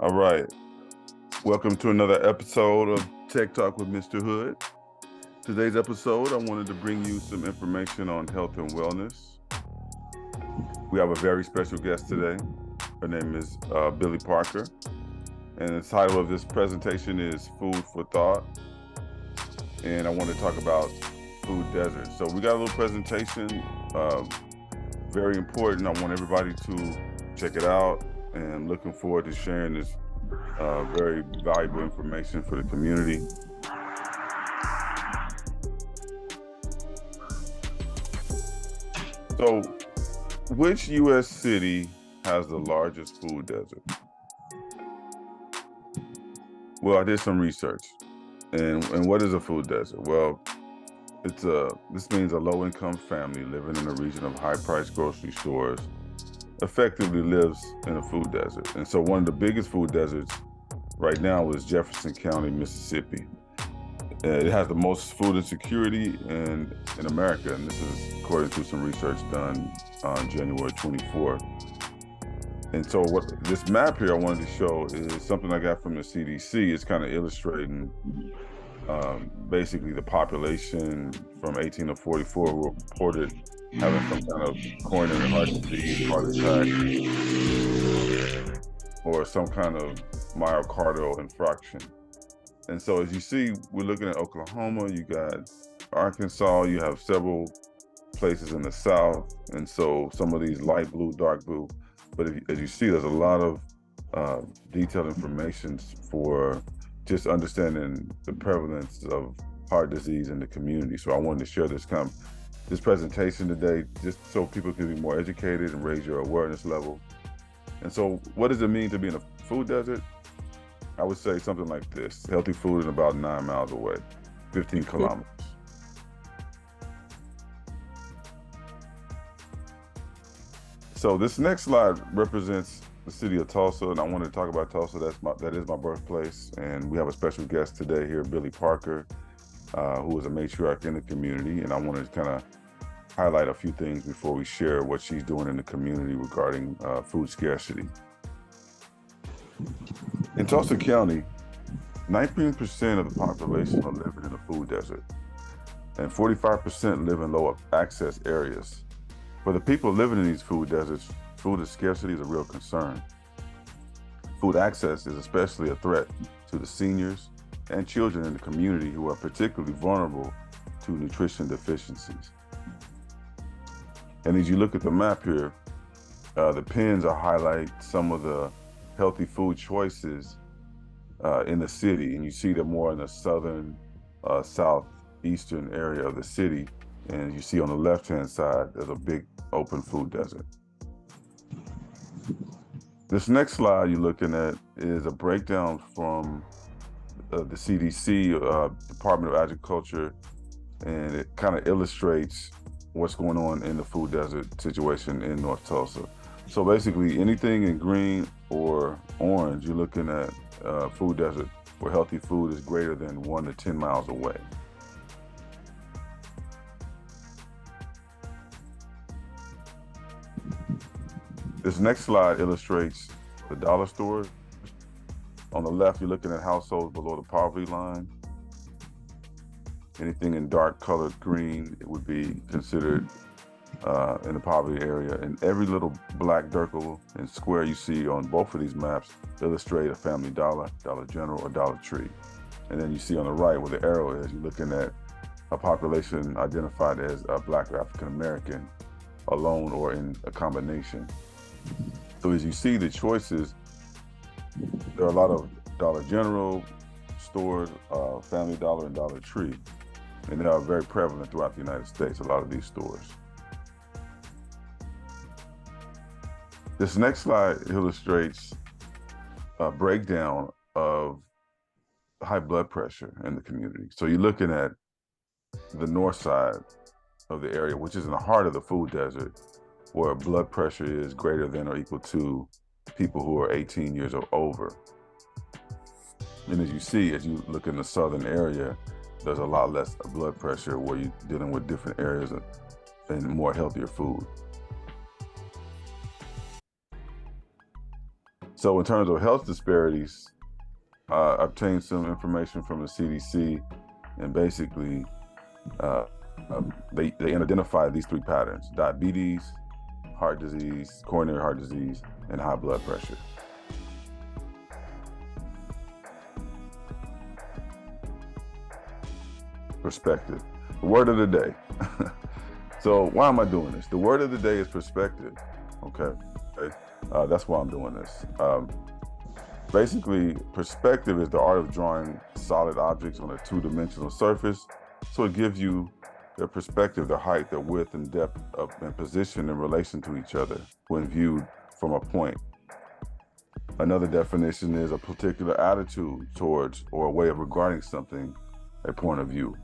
All right. Welcome to another episode of Tech Talk with Mr. Hood. Today's episode, I wanted to bring you some information on health and wellness. We have a very special guest today. Her name is Billie Parker. And the title of this presentation is Food for Thought. And I want to talk about food deserts. So we got a little presentation, very important. I want everybody to check it out, and looking forward to sharing this very valuable information for the community. So, which U.S. city has the largest food desert? Well, I did some research. And what is a food desert? Well, this means a low-income family living in a region of high-priced grocery stores effectively lives in a food desert. And so one of the biggest food deserts right now is Jefferson County, Mississippi. It has the most food insecurity in America, and this is according to some research done on January 24th. And so what this map here I wanted to show is something I got from the CDC. It's kind of illustrating basically the population from 18 to 44 who reported having some kind of coronary heart disease, heart attack, or some kind of myocardial infarction. And so as you see, we're looking at Oklahoma, you got Arkansas, you have several places in the South. And so some of these light blue, dark blue, but as you see, there's a lot of detailed information for just understanding the prevalence of heart disease in the community. So I wanted to share this presentation today, just so people can be more educated and raise your awareness level. And so what does it mean to be in a food desert? I would say something like this: healthy food is about 9 miles away, 15 kilometers. So this next slide represents the city of Tulsa, and I want to talk about Tulsa. That is my birthplace, and we have a special guest today here, Billie Parker, who is a matriarch in the community, and I want to kind of highlight a few things before we share what she's doing in the community regarding food scarcity. In Tulsa County, 19% of the population are living in a food desert, and 45% live in low access areas. For the people living in these food deserts, food scarcity is a real concern. Food access is especially a threat to the seniors and children in the community who are particularly vulnerable to nutrition deficiencies. And as you look at the map here, the pins are highlight some of the healthy food choices in the city, and you see them more in the southern, southeastern area of the city. And you see on the left-hand side, there's a big open food desert. This next slide you're looking at is a breakdown from the CDC, Department of Agriculture, and it kind of illustrates what's going on in the food desert situation in North Tulsa. So basically anything in green or orange, you're looking at food desert where healthy food is greater than 1 to 10 miles away. This next slide illustrates the dollar stores. On the left, you're looking at households below the poverty line. Anything in dark colored green, it would be considered in the poverty area. And every little black circle and square you see on both of these maps illustrate a Family Dollar, Dollar General, or Dollar Tree. And then you see on the right where the arrow is, you're looking at a population identified as Black or African American, alone or in a combination. So as you see the choices, there are a lot of Dollar General stores, Family Dollar, and Dollar Tree. And they are very prevalent throughout the United States, a lot of these stores. This next slide illustrates a breakdown of high blood pressure in the community. So you're looking at the north side of the area, which is in the heart of the food desert, where blood pressure is greater than or equal to people who are 18 years or over. And as you see, as you look in the southern area, there's a lot less blood pressure where you're dealing with different areas and more healthier food. So in terms of health disparities, obtained some information from the CDC, and basically they identify these 3 patterns: diabetes, heart disease, coronary heart disease, and high blood pressure. Perspective, the word of the day. So why am I doing this? The word of the day is perspective. Okay. That's why I'm doing this. Basically, perspective is the art of drawing solid objects on a 2-dimensional surface. So it gives you their perspective, their height, their width, and depth and position in relation to each other when viewed from a point. Another definition is a particular attitude towards or a way of regarding something, a point of view.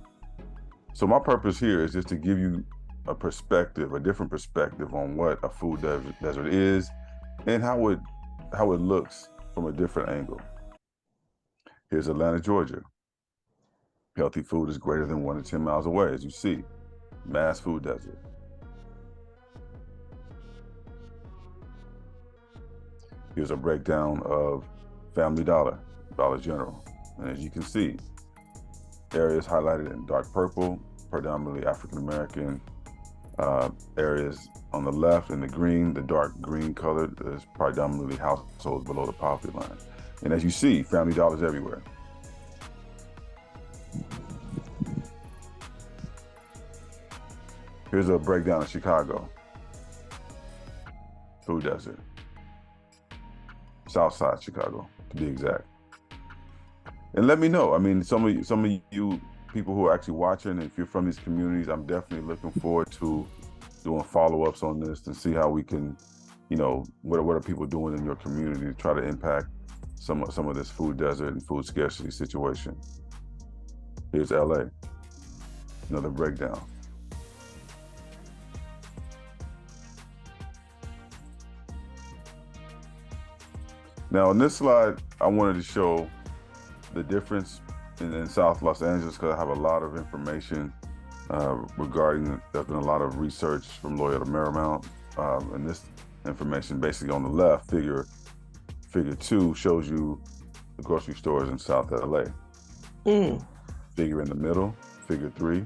So my purpose here is just to give you a perspective, a different perspective on what a food desert is and how it looks from a different angle. Here's Atlanta, Georgia. Healthy food is greater than 1 to 10 miles away, as you see. Mass food desert. Here's a breakdown of Family Dollar, Dollar General. And as you can see, areas highlighted in dark purple, predominantly African-American. Areas on the left in the green, the dark green colored, is predominantly households below the poverty line. And as you see, Family Dollars everywhere. Here's a breakdown of Chicago. Food desert. South side Chicago, to be exact. And let me know. I mean, some of you people who are actually watching, if you're from these communities, I'm definitely looking forward to doing follow-ups on this and see how we can, what are people doing in your community to try to impact some of this food desert and food scarcity situation. Here's LA, another breakdown. Now on this slide, I wanted to show the difference in South Los Angeles because I have a lot of information regarding, there's been a lot of research from Loyola Marymount, and this information basically on the left, figure 2 shows you the grocery stores in South LA. Figure in the middle, figure 3,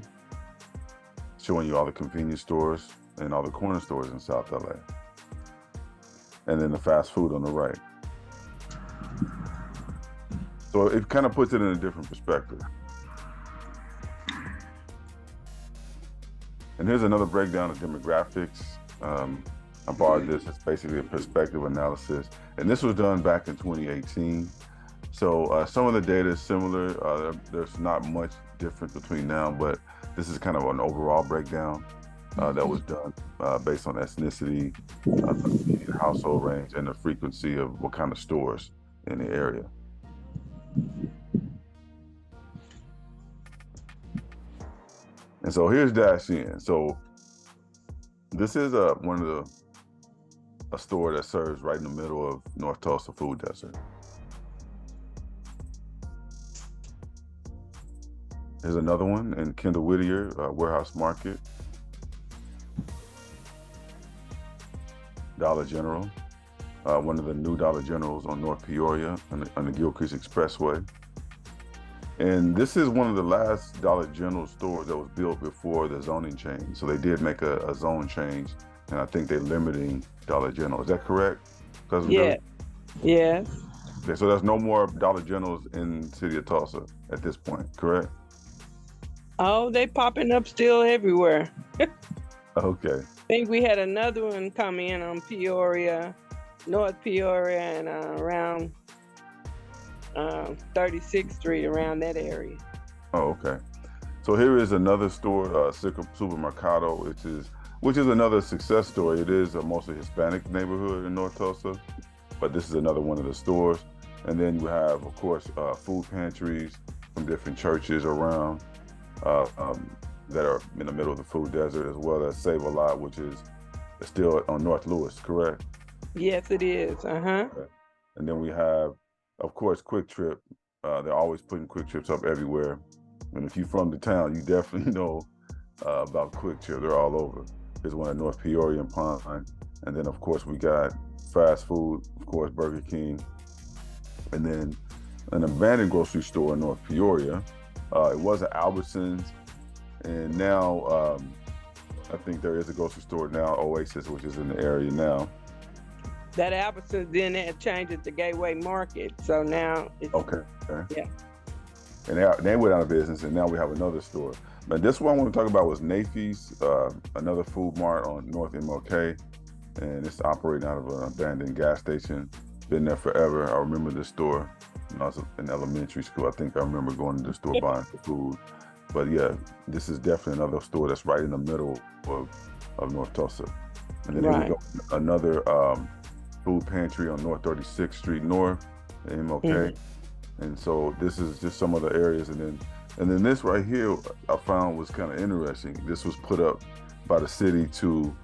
showing you all the convenience stores and all the corner stores in South LA. And then the fast food on the right. So it kind of puts it in a different perspective. And here's another breakdown of demographics. I borrowed this. It's basically a perspective analysis. And this was done back in 2018. So some of the data is similar. There's not much difference between now, but this is kind of an overall breakdown that was done based on ethnicity, household range, and the frequency of what kind of stores in the area. And so here's Dash In. So this is a store that serves right in the middle of North Tulsa food desert. Here's another one in Kendall Whittier Warehouse Market. Dollar General, one of the new Dollar Generals on North Peoria on the Gilcrease Expressway. And this is one of the last Dollar General stores that was built before the zoning change. So they did make a zone change, and I think they're limiting Dollar General. Is that correct? Yeah. Yes. Okay, so there's no more Dollar Generals in the city of Tulsa at this point, correct? Oh, they popping up still everywhere. Okay. I think we had another one come in on Peoria, North Peoria, and around 36th Street, around that area. Oh, okay. So here is another store, Supermercado, which is another success story. It is a mostly Hispanic neighborhood in North Tulsa, but this is another one of the stores. And then you have, of course, food pantries from different churches around that are in the middle of the food desert, as well as Save a Lot, which is still on North Lewis, correct? Yes, it is. Okay. And then we have, of course, Quick Trip. They're always putting Quick Trips up everywhere. And if you're from the town, you definitely know about Quick Trip. They're all over. There's one at North Peoria and Pine. And then, of course, we got fast food, of course, Burger King, and then an abandoned grocery store in North Peoria. It was an Albertsons, and now I think there is a grocery store now, Oasis, which is in the area now. That Albertsons then had changed it to Gateway Market, so now it's Okay. yeah. And they went out of business, and now we have another store. But this one I want to talk about was Nafy's, another food mart on North MLK, and it's operating out of an abandoned gas station. Been there forever. I remember this store when I was in elementary school. I think I remember going to the store buying food. But yeah, this is definitely another store that's right in the middle of North Tulsa. And then here we go, another food pantry on North 36th Street North, MLK. And so this is just some of the areas. And then this right here I found was kind of interesting. This was put up by the city to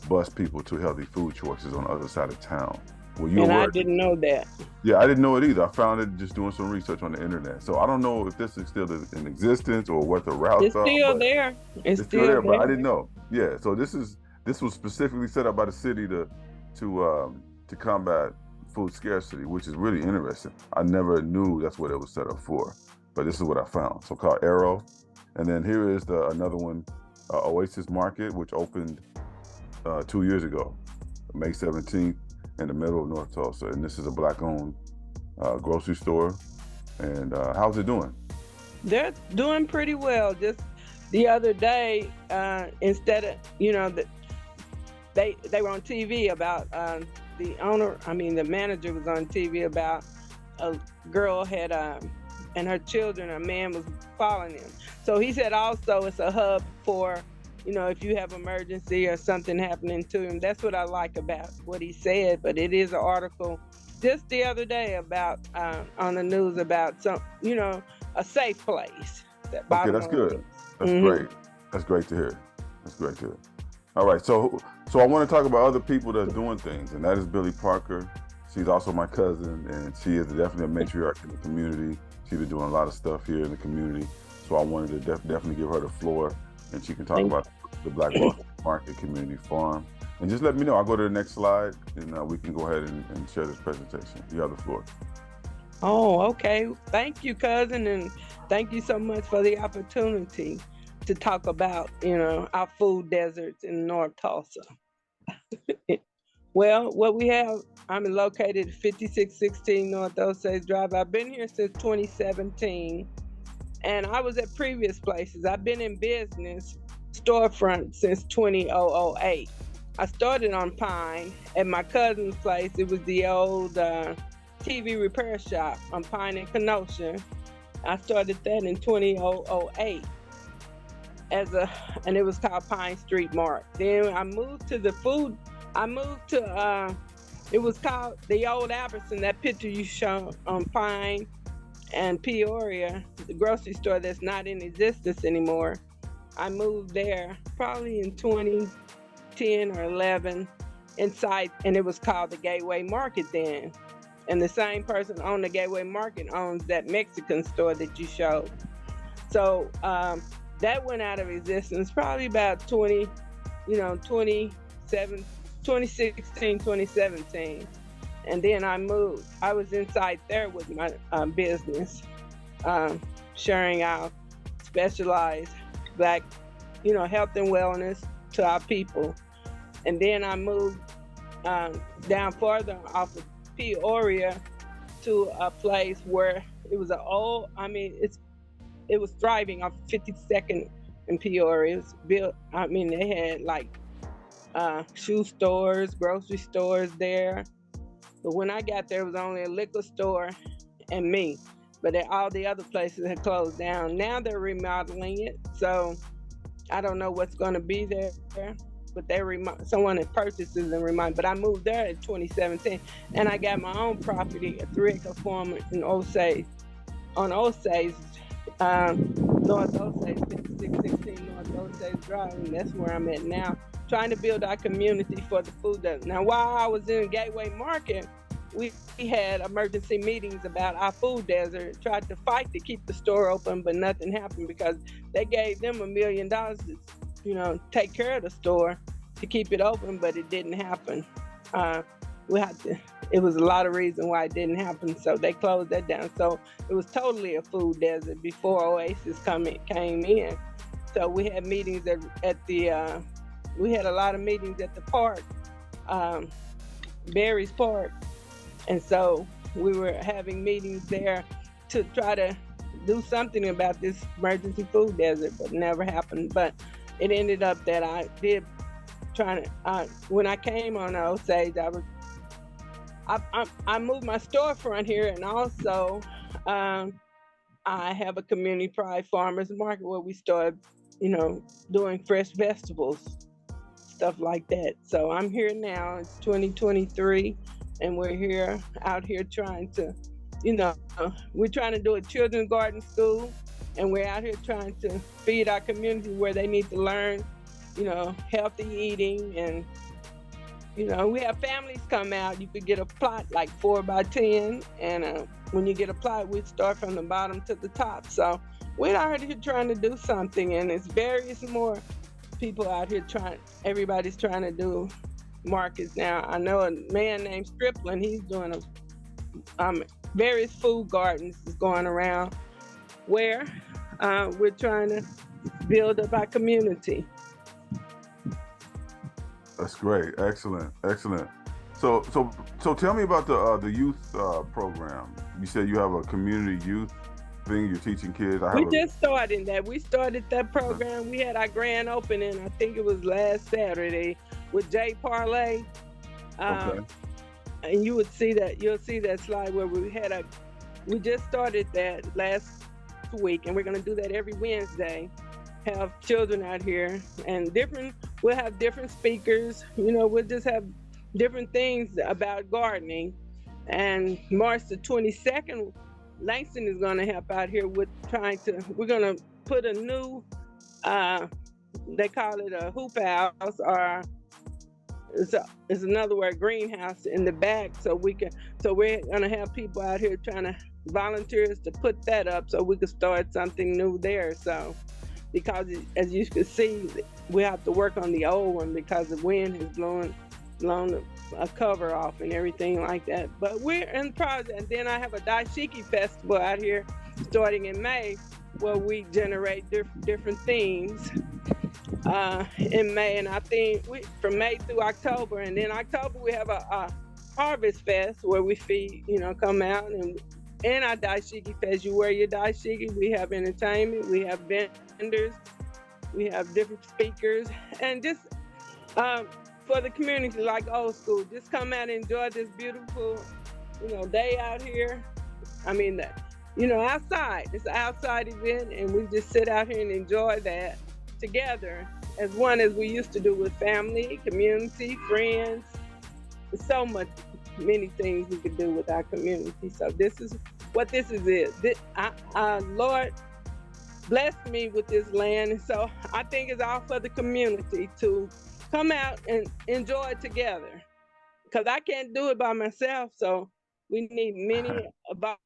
bus people to healthy food choices on the other side of town. Well, and I didn't know that. Yeah, I didn't know it either. I found it just doing some research on the internet. So I don't know if this is still in existence or what the routes are. It's still there. It's still there, but I didn't know. Yeah, so this was specifically set up by the city to combat food scarcity, which is really interesting. I never knew that's what it was set up for, but this is what I found. So called Arrow, and then here is another one, Oasis Market, which opened 2 years ago, May 17th, in the middle of North Tulsa, and this is a Black-owned grocery store. And how's it doing? They're doing pretty well. Just the other day, instead of they were on TV about the manager was on TV about a girl had and her children, a man was following them. So he said also it's a hub for, if you have emergency or something happening to him. That's what I like about what he said. But it is an article just the other day about on the news about some, a safe place. Okay, that's good. That's great. That's great to hear. All right, so I want to talk about other people that's doing things, and that is Billie Parker. She's also my cousin, and she is definitely a matriarch in the community. She's been doing a lot of stuff here in the community, so I wanted to definitely give her the floor, and she can talk about the BlackWall Street Market Community Farm. And just let me know. I'll go to the next slide, and we can go ahead and share this presentation. You have the floor. Oh, okay. Thank you, cousin, and thank you so much for the opportunity to talk about, our food deserts in North Tulsa. Well, what we have, I'm located at 5616 North Osage Drive. I've been here since 2017, and I was at previous places. I've been in business storefront since 2008. I started on Pine at my cousin's place. It was the old TV repair shop on Pine and Kenosha. I started that in 2008 and it was called Pine Street Mart. Then I moved to it was called the old Albertson, that picture you show on Pine and Peoria, the grocery store that's not in existence anymore. I moved there probably in 2010 or 11 inside, and it was called the Gateway Market then. And the same person on the Gateway Market owns that Mexican store that you showed. So that went out of existence probably about 2016, 2017. And then I moved. I was inside there with my business, sharing our specialized Black, health and wellness to our people. And then I moved down farther off of Peoria to a place where it was it was thriving off 52nd in Peoria. It was built, they had like shoe stores, grocery stores there. But when I got there, it was only a liquor store and me. But all the other places had closed down. Now they're remodeling it, so I don't know what's going to be there. But someone that purchases and remodel. But I moved there in 2017, and I got my own property, a 3-acre farm in Osage, on Osage, North Osage, 5616 North Osage Drive, and that's where I'm at now, trying to build our community for the food desert. Now, while I was in Gateway Market, we had emergency meetings about our food desert, tried to fight to keep the store open, but nothing happened because they gave them $1 million to, take care of the store, to keep it open, but it didn't happen. we had to. It was a lot of reasons why it didn't happen, so they closed that down. So it was totally a food desert before Oasis came in. So we had meetings at the. We had a lot of meetings at the park, Barry's Park, and so we were having meetings there to try to do something about this emergency food desert, but it never happened. But it ended up that I did trying to. When I came on Osage, I moved my storefront here, and also I have a community pride farmers market where we started, doing fresh vegetables, stuff like that. So I'm here now. It's 2023, and we're out here trying to, we're trying to do a children's garden school, and we're out here trying to feed our community where they need to learn, healthy eating. And we have families come out. You could get a plot like 4 by 10, and when you get a plot, we start from the bottom to the top. So we're out here trying to do something, and it's various more people out here everybody's trying to do markets now. I know a man named Stripling, he's doing various food gardens is going around where we're trying to build up our community. That's great. Excellent. So tell me about the youth program. You said you have a community youth thing. You're teaching kids. Just started that. We started that program. We had our grand opening. I think it was last Saturday with Jay Parlay. Okay. And you'll see that slide where we just started that last week, and we're going to do that every Wednesday. Have children out here, and we'll have different speakers. We'll just have different things about gardening. And March the 22nd, Langston is going to help out here with we're going to put a new, they call it a hoop house, or it's another word, greenhouse in the back. So we're going to have people out here volunteers to put that up so we can start something new there. So, because as you can see, we have to work on the old one because the wind has blown a cover off and everything like that. But we're in the process. And then I have a Daishiki festival out here starting in May, where we generate different themes in May. And I think from May through October. And then October we have a harvest fest where we feed, come out and our Daishiki fest. You wear your Daishiki. We have entertainment. We have vendors. We have different speakers. And just for the community, like old school, just come out and enjoy this beautiful, day out here. I mean, outside. It's an outside event, and we just sit out here and enjoy that together as one as we used to do with family, community, friends. There's so many things we could do with our community. So this is what this is. Lord blessed me with this land, and so I think it's all for the community to come out and enjoy it together, because I can't do it by myself. So we need many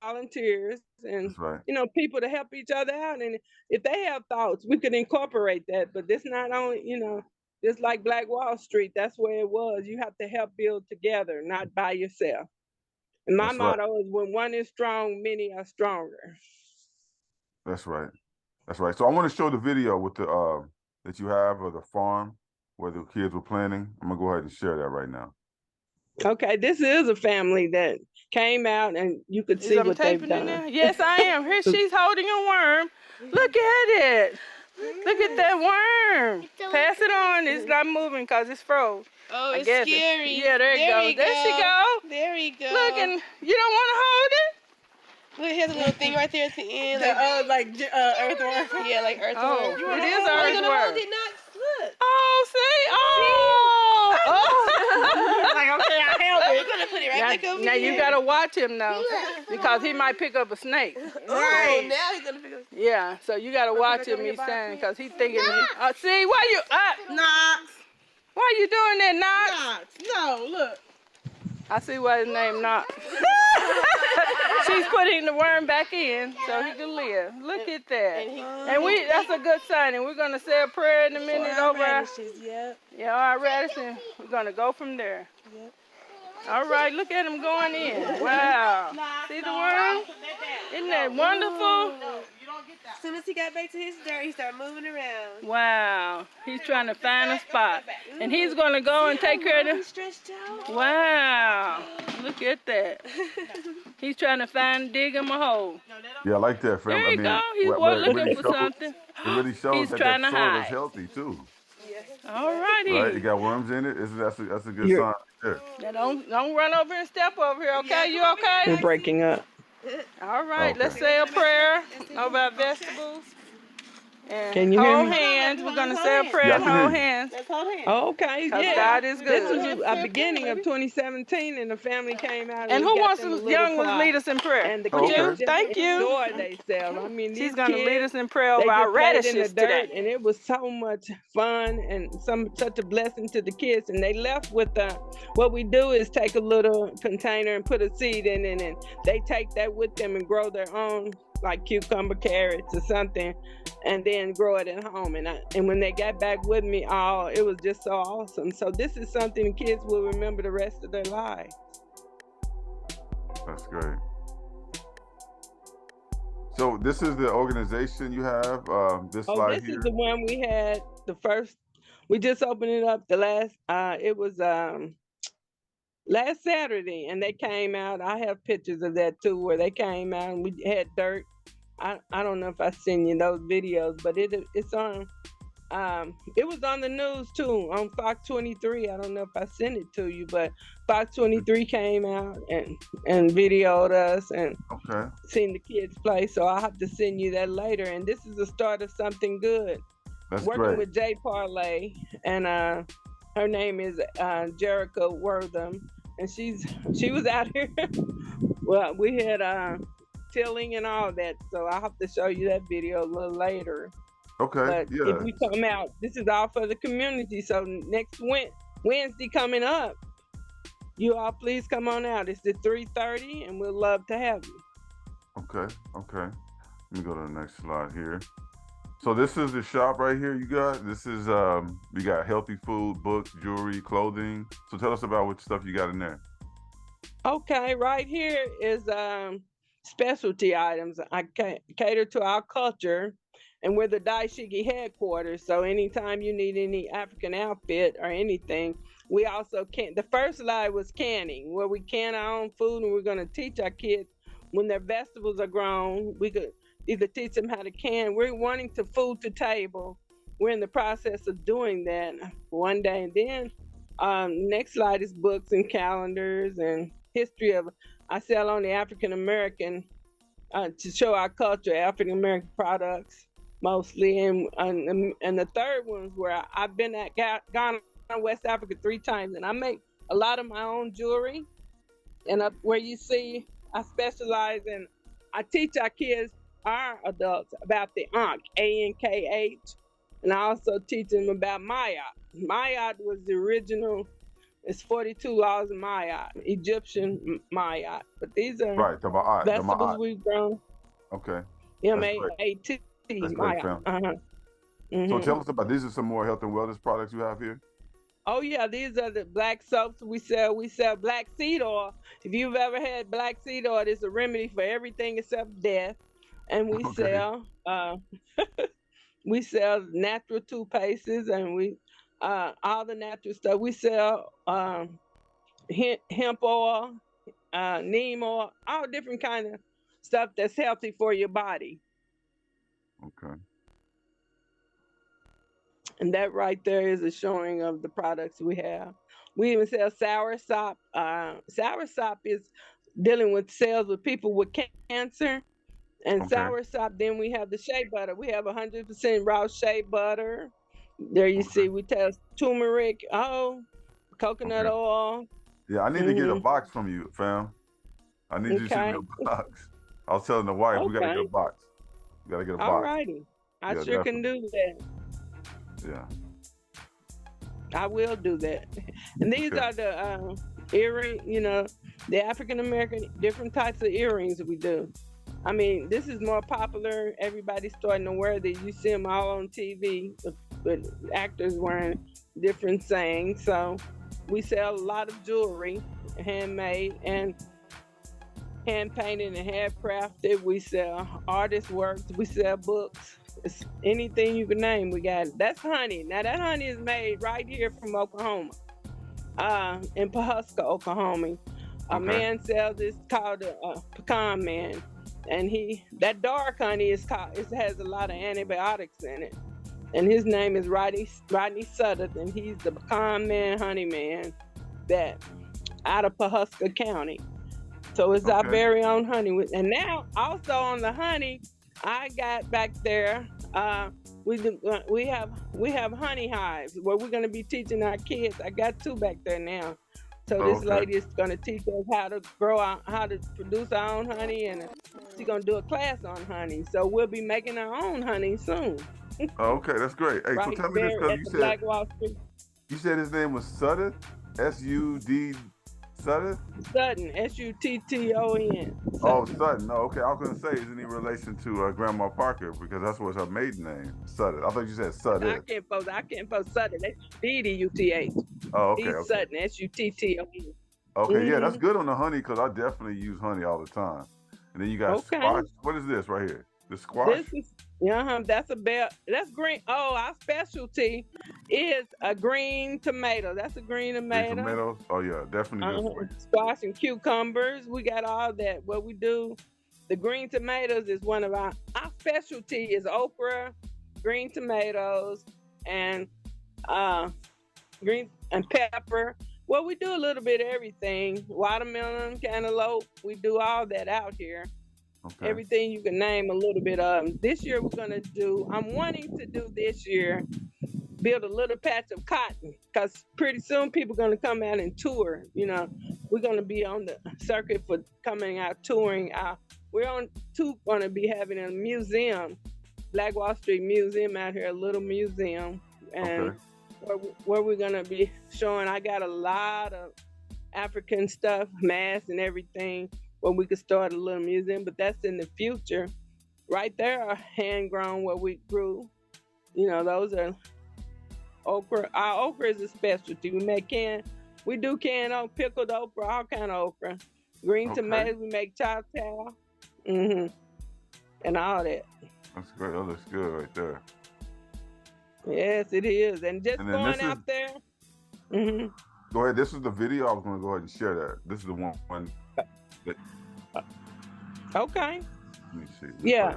volunteers and right. People to help each other out. And if they have thoughts, we could incorporate that. But this not only just like BlackWall Street, that's where it was. You have to help build together, not by yourself. And my motto is, when one is strong, many are stronger. That's right. So I want to show the video with the that you have of the farm where the kids were planting. I'm gonna go ahead and share that right now. Okay, this is a family that came out, and you could see what they've done. Yes, I am. Here she's holding a worm. Look at it. Look at that worm. Pass it on. It's not moving because it's froze. Oh, it's scary. Yeah, there it goes. There she go. There we go. Look, and you don't want to hold it? Look, here's a little thing right there at the end. Earthworm. Yeah, like earthworm. Oh, it is earthworm. You're gonna hold it, Knox? Look. Oh, see? Oh. Like, okay, I held it. You're gonna put it right back over Now here. you gotta watch him now, because he might pick up a snake. Right. Now he's gonna pick up. Yeah, so you gotta watch him. He's saying, because he's thinking. See, why you up? Knox. Why you doing that, Knox? No, look. I see why his name Knox. She's putting the worm back in so he can live. Look at that. And that's a good sign. And we're going to say a prayer in a minute over. Yep. Yeah, our radishes. We're going to go from there. Yep. All right, look at him going in. Wow. See the worm? Isn't that wonderful? As soon as he got back to his dirt, he started moving around. Wow. He's trying to find a spot. And he's going to go and take care of He the... stretched out. Wow. Look at that. He's trying to dig him a hole. Yeah, I like that, fam. There you go. He's looking for something. It really shows He's that trying that to soil hide. is healthy too. All righty. Right? It got worms in it. That's a good sign. There. Now don't run over and step over here, okay? You okay? We're breaking up. All right, Okay. let's say a prayer over our vegetables. And Can you hear hold me? hands. We're going to say a prayer Yeah, I and can hear hold you. hands. Let's hold hands. Okay, Because yeah. God is This good. was a beginning of 2017, and the family came out. And we who got wants them a to little young ones plot. lead us in prayer? And the Would kids you? Okay. just Thank you. enjoy themselves. I mean, She's these going to kids, lead us in prayer they over our just played in the radishes dirt, today. and it was so much fun and such a blessing to the kids. And they left with what we do is take a little container and put a seed in it, and they take that with them and grow their own, like cucumber, carrots, or something, and then grow it at home. And when they got back with me, it was just so awesome. So this is something the kids will remember the rest of their lives. That's great. So this is the organization you have. This slide This here. is the one we had the first. We just opened it up the last. It was last Saturday, and they came out. I have pictures of that too, where they came out and we had dirt. I don't know if I sent you those videos, but it's on. It was on the news too, on Fox 23. I don't know if I sent it to you, but Fox 23 came out and videoed us and Okay. seen the kids play. So I'll have to send you that later. And this is the start of something good. That's Working great. with Jay Parlay, and her name is Jerica Wortham, and she was out here. Well, we had tilling and all that, so I'll have to show you that video a little later. Okay. But Yeah. if you come out, this is all for the community. So next Wednesday coming up, you all please come on out. It's at 3:30, and we'll love to have you. Okay. Let me go to the next slide here. So this is the shop right here. You got this is we got healthy food, books, jewelry, clothing. So tell us about what stuff you got in there. Okay, right here is specialty items. I cater to our culture, and we're the Daishiki headquarters. So anytime you need any African outfit or anything, we also can. The first slide was canning, where we can our own food, and we're going to teach our kids when their vegetables are grown. We could either teach them how to can. We're wanting to food to table. We're in the process of doing that one day. And then next slide is books and calendars and history of. I sell on the African American to show our culture, African American products mostly. And the third one's where I've been at Ghana, West Africa 3 times, and I make a lot of my own jewelry. And up where you see, I specialize in. I teach our kids, our adults, about the Ankh, A-N-K-H, and I also teach them about Mayat. Mayat was the original. It's 42 laws of Mayat, Egyptian Mayat. But these are Right. The Ma'at. The vegetables Ma'at. we've grown. Okay. M-A-A-T, That's great, Mayat. fam. So tell us about these are some more health and wellness products you have here. Oh yeah, these are the black soaps we sell. We sell black seed oil. If you've ever had black seed oil, it's a remedy for everything except death. And we sell we sell natural toothpastes, and we all the natural stuff. We sell hemp oil, neem oil, all different kind of stuff that's healthy for your body. Okay. And that right there is a showing of the products we have. We even sell sour sop. Sour sop is dealing with sales with people with cancer. And Okay. sour sop, then we have the shea butter. We have 100% raw shea butter. There you see, we tell turmeric, coconut oil. Yeah, I need to get a box from you, fam. I need you to send me a box. I was telling the wife, we got to get a box. We got to get a box. All righty. I Yeah, sure can do that. Yeah. I will do that. And these are the earring, the African American, different types of earrings that we do. I mean, this is more popular. Everybody's starting to wear these. You see them all on TV, with actors wearing different sayings. So We sell a lot of jewelry, handmade and hand painted and handcrafted. We sell artist works. We sell books. It's anything you can name. We got it. That's honey. Now that honey is made right here from Oklahoma, in Pawhuska, Oklahoma. A man sells this called a pecan man, and that dark honey is called. It has a lot of antibiotics in it, and his name is Rodney Sutter, and he's the pecan man, honey man, that out of Pawhuska County. So it's our very own honey. And now also on the honey, I got back there. We have honey hives where we're going to be teaching our kids. I got 2 back there now. So this lady is going to teach us how to how to produce our own honey, and she's going to do a class on honey. So we'll be making our own honey soon. Okay, that's great. Hey, so tell me this, because you said BlackWall Street. You said his name was Sutter, S-U-D. Sutton? Sutton, S-U-T-T-O-N. Oh, Sutton. No, okay. I was going to say, isn't he relation to Grandma Parker? Because that's what's her maiden name, Sutton. I thought you said Sutton. I can't post Sutton. That's D-D-U-T-H. Oh, okay. He's Sutton, S-U-T-T-O-N. Okay, yeah, that's good on the honey, because I definitely use honey all the time. And then you got squash. What is this right here? The squash? This is, that's green. Oh, our specialty is a green tomato. That's a green tomato. Green tomatoes? Oh, yeah, definitely good. Squash and cucumbers. We got all that. What we do, the green tomatoes is one of our specialty is okra, green tomatoes, and green and pepper. Well, we do a little bit of everything. Watermelon, cantaloupe. We do all that out here. Okay. Everything you can name a little bit of. This year I'm wanting to do this year, build a little patch of cotton, because pretty soon people are going to come out and tour. You know, we're going to be on the circuit for coming out touring. We're going to be having a museum, BlackWall Street Museum out here, a little museum, and where we're going to be showing. I got a lot of African stuff, masks and everything, where we could start a little museum, but that's in the future. Right there are hand grown where we grew. You know, those are okra. Our okra is a specialty. We do canned pickled okra, all kind of okra. Green tomatoes, we make chow chow, and all that. That's great. That looks good right there. Yes, it is. And just going out there. Go ahead. This is the video. I was going to go ahead and share that. This is the one. Okay. Let me see. Yeah.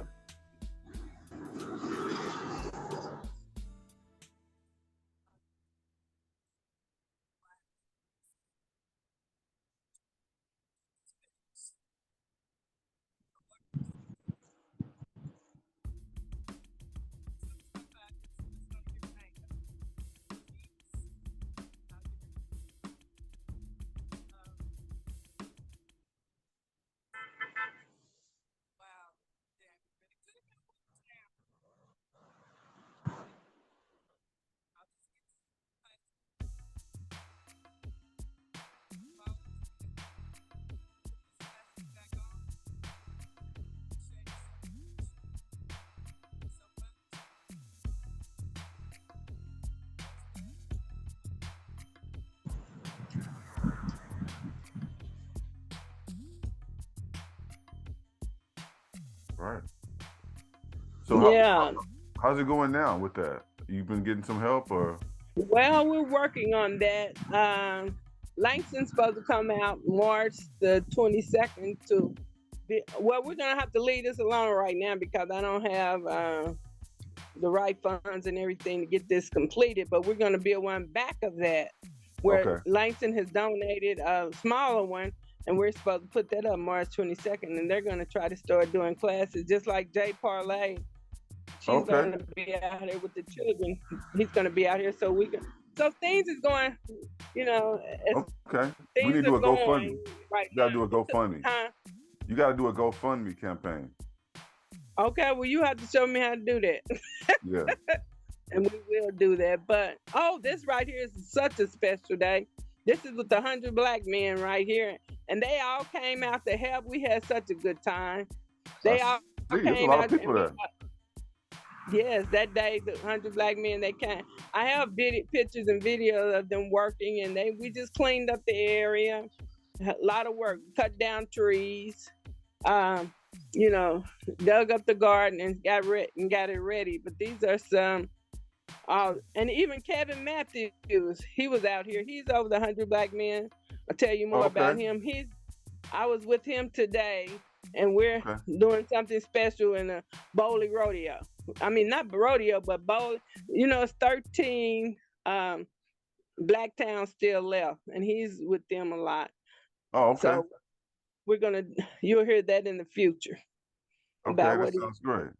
Right. So how's it going now with that? You've been getting some help, or? Well, we're working on that. Langston's supposed to come out March the 22nd we're gonna have to leave this alone right now because I don't have the right funds and everything to get this completed, but we're gonna build one back of that where Langston has donated a smaller one, and we're supposed to put that up March 22nd, and they're going to try to start doing classes just like Jay Parlay. She's going to be out here with the children. He's going to be out here so things is going, you know. We need to do a GoFundMe. Right, you got to do a GoFundMe. You got to do a GoFundMe campaign. Okay, well, you have to show me how to do that. Yeah. And we will do that. But, this right here is such a special day. This is with the 100 black men right here. And they all came out to help. We had such a good time. They all came there's a lot out. of people there. Yes, that day the 100 Black Men they came. I have pictures and videos of them working, and we just cleaned up the area. A lot of work, cut down trees, um, you know, dug up the garden and got it ready. But these are some. And even Kevin Matthews, he was out here. He's over the 100 Black Men. I'll tell you more Okay. about him. I was with him today, and we're Okay. doing something special in a bowling rodeo. I mean, not rodeo, but bowl. It's 13 black towns still left, and he's with them a lot. Oh, okay. So you'll hear that in the future Okay, about that what sounds great.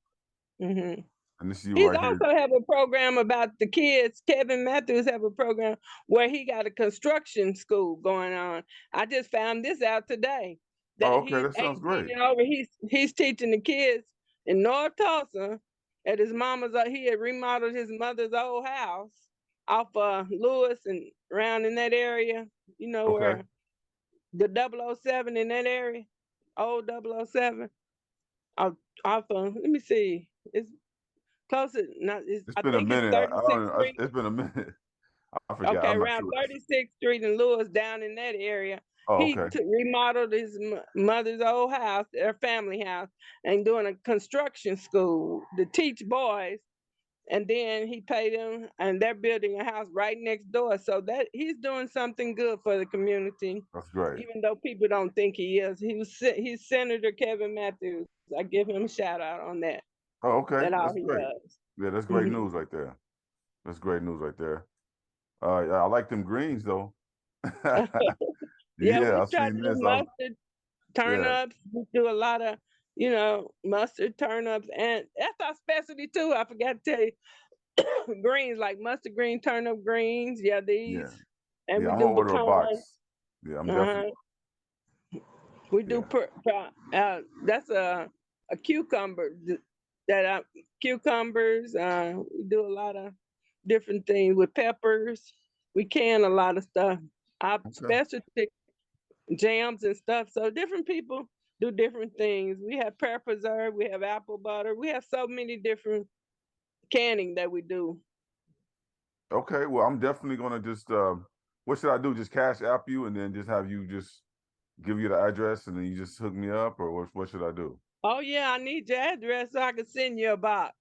he. And this is you He's right here. also have a program about the kids. Kevin Matthews have a program where he got a construction school going on. I just found this out today that Oh, okay, he's that sounds 18 great. and over. He's teaching the kids in North Tulsa at his mama's. He had remodeled his mother's old house off Lewis and around in that area. Okay. Where the 007 in that area, old 007. Off, let me see. It's close. It's I been a think it's minute. I don't 36th know. Street. It's been a minute. I forgot. Okay, I'm not around sure. 36th Street in Lewis, down in that area. Oh, He okay. remodeled his mother's old house, their family house, and doing a construction school to teach boys. And then he paid them, and they're building a house right next door. So that he's doing something good for the community, That's great. even though people don't think he is. He's Senator Kevin Matthews. I give him a shout out on that. Oh, okay. That all That's he great. does. Yeah, that's great Mhm. news right there. That's great news right there. Yeah, I like them greens though. Yeah, Yeah, we I try seen to do this. mustard, Yeah, turnips. We do a lot of, mustard, turnips, and that's our specialty too. I forgot to tell you, greens like mustard green, turnip greens. Yeah, yeah, these, and yeah. we I'm do gonna order a pecans. box. Yeah, I'm definitely. Uh-huh. We do Yeah. that's a cucumber that cucumbers. We do a lot of different things with peppers. We can a lot of stuff. Our Okay. specialty jams and stuff. So different people do different things. We have pear preserve, we have apple butter, we have so many different canning that we do. Okay. Well, I'm definitely gonna just. What should I do? Just cash app you, and then just have you just give you the address, and then you just hook me up, or what should I do? Oh yeah, I need your address so I can send you a box.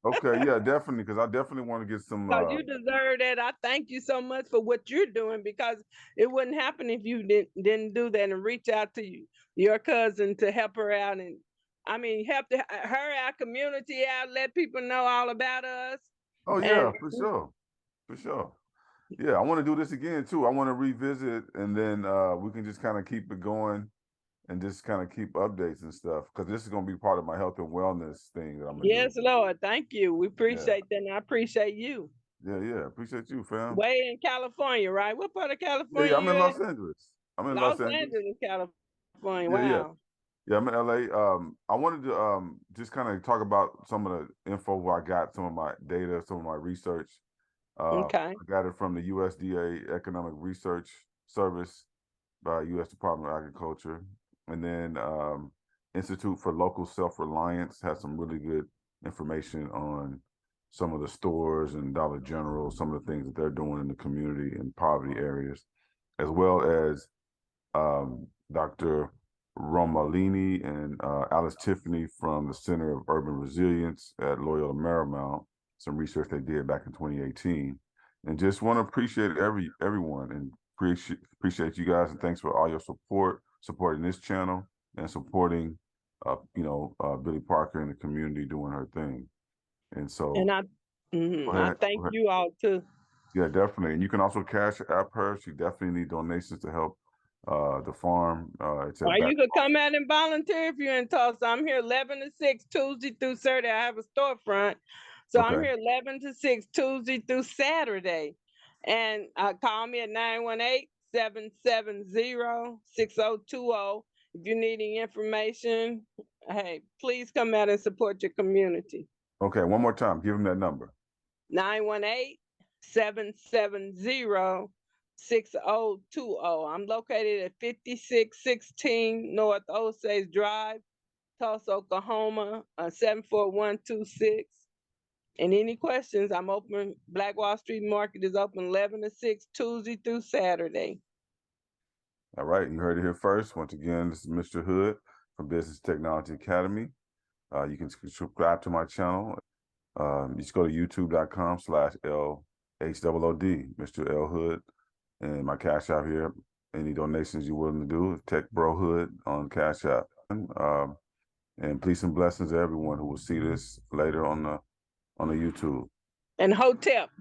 Okay. Yeah, definitely, because I definitely want to get some. Because you deserve that. I thank you so much for what you're doing because it wouldn't happen if you didn't do that and reach out to your cousin to help her out and I mean help her our community out, let people know all about us. Oh And yeah, for sure, for sure. Yeah, I want to do this again too. I want to revisit, and then we can just kind of keep it going and just kind of keep updates and stuff because this is going to be part of my health and wellness thing that I'm gonna do. yes, Lord, thank you. We Yeah, appreciate that, and I appreciate you. yeah, yeah. Appreciate you, fam. Way in California, right? What part of Yeah, yeah. California I'm you in in? Los Angeles. I'm in Los Los Angeles. Angeles, California. Yeah, yeah, Wow. yeah. I'm in LA. I wanted to just kind of talk about some of the info where I got some of my data, some of my research. Okay. I got it from the USDA Economic Research Service by U.S. Department of Agriculture, and then Institute for Local Self-Reliance has some really good information on some of the stores and Dollar General, some of the things that they're doing in the community in poverty areas, as well as Dr. Romalini and Alice Tiffany from the Center of Urban Resilience at Loyola Marymount, some research they did back in 2018. And just want to appreciate everyone and appreciate you guys and thanks for all your support, supporting this channel and supporting Billie Parker and the community doing her thing. And so And go I ahead. thank you all too. Yeah, definitely. And you can also cash app her. She definitely need donations to help the farm. It's at Or you could BlackWall. come out and volunteer if you're in Tulsa. I'm here 11 to 6, Tuesday through Saturday. I have a storefront. So I'm Okay. here 11 to 6, Tuesday through Saturday. And call me at 918-770-6020. If you're needing information, hey, please come out and support your community. Okay, one more time. Give him that number. 918-770-6020. I'm located at 5616 North Osage Drive, Tulsa, Oklahoma, 74126. And any questions, I'm open. BlackWall Street Market is open 11 to 6, Tuesday through Saturday. All right, you heard it here first. Once again, this is Mr. Hood from Business Technology Academy. You can subscribe to my channel. You just go to youtube.com/LHOOD, Mr. L Hood, and my Cash App here. Any donations you're willing to do, Tech Bro Hood on Cash App. And peace and blessings to everyone who will see this later on the YouTube. And Hotep,